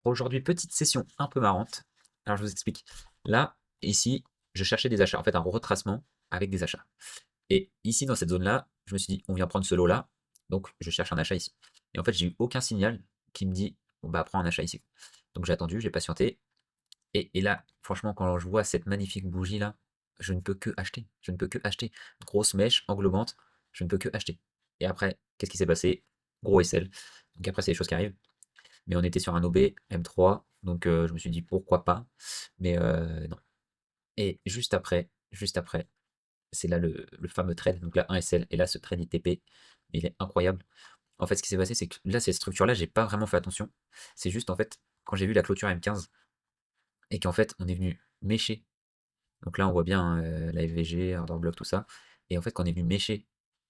Aujourd'hui, petite session un peu marrante. Alors, je vous explique. Là, ici, je cherchais des achats. En fait, un retracement avec des achats. Et ici, dans cette zone-là, je me suis dit, on vient prendre ce lot-là. Donc, je cherche un achat ici. Et en fait, j'ai eu aucun signal qui me dit, bon, bah, prends un achat ici. Donc, j'ai attendu, j'ai patienté. Et là, franchement, quand je vois cette magnifique bougie-là, je ne peux que acheter. Je ne peux que acheter. Grosse mèche englobante, je ne peux que acheter. Et après, qu'est-ce qui s'est passé? Gros SL. Donc, après, c'est les choses qui arrivent. Mais on était sur un OB M3, donc je me suis dit pourquoi pas, mais non. Et juste après, c'est là le fameux trade, donc là 1 SL, et là ce trade ITP, il est incroyable. En fait, ce qui s'est passé, c'est que là, cette structure-là, j'ai pas vraiment fait attention. C'est juste en fait, quand j'ai vu la clôture M15, et qu'en fait, on est venu mécher. Donc là, on voit bien la FVG, Order Block, tout ça. Et en fait, quand on est venu mécher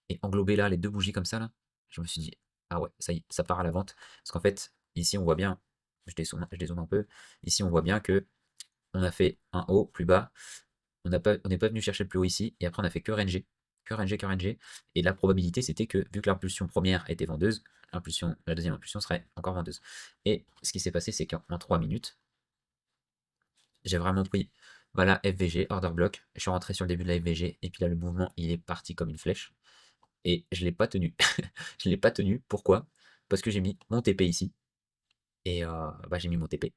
et englober là les deux bougies comme ça, là, je me suis dit, ah ouais, ça y est, ça part à la vente. Parce qu'en fait, ici, on voit bien, je dézoome un peu, ici, on voit bien que on a fait un haut plus bas, on n'est pas venu chercher le plus haut ici, et après, on a fait que RNG, que RNG, que RNG. Et la probabilité, c'était que, vu que l'impulsion première était vendeuse, la deuxième impulsion serait encore vendeuse. Et ce qui s'est passé, c'est qu'en 3 minutes, j'ai vraiment pris, voilà, FVG, order block. Je suis rentré sur le début de la FVG, et puis là, le mouvement, il est parti comme une flèche. Et je l'ai pas tenu. Je l'ai pas tenu. Pourquoi? Parce que j'ai mis mon TP ici. Et bah, j'ai mis mon TP.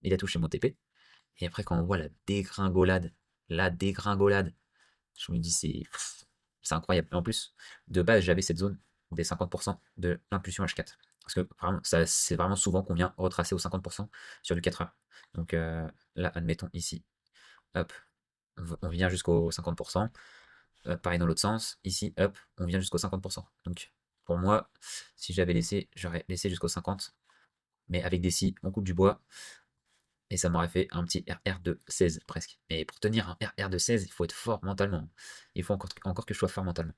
Il a touché mon TP. Et après, quand on voit la dégringolade, je me dis, c'est incroyable. Et en plus, de base, j'avais cette zone des 50% de l'impulsion H4. Parce que vraiment, c'est vraiment souvent qu'on vient retracer au 50% sur du 4 heures. Donc là, admettons ici, hop, on vient jusqu'au 50%. Pareil dans l'autre sens, ici, hop, on vient jusqu'au 50%. Donc pour moi, si j'avais laissé, j'aurais laissé jusqu'au 50, mais avec des scies, on coupe du bois, et ça m'aurait fait un petit RR de 16 presque. Mais pour tenir un RR de 16, il faut être fort mentalement. Il faut encore que je sois fort mentalement.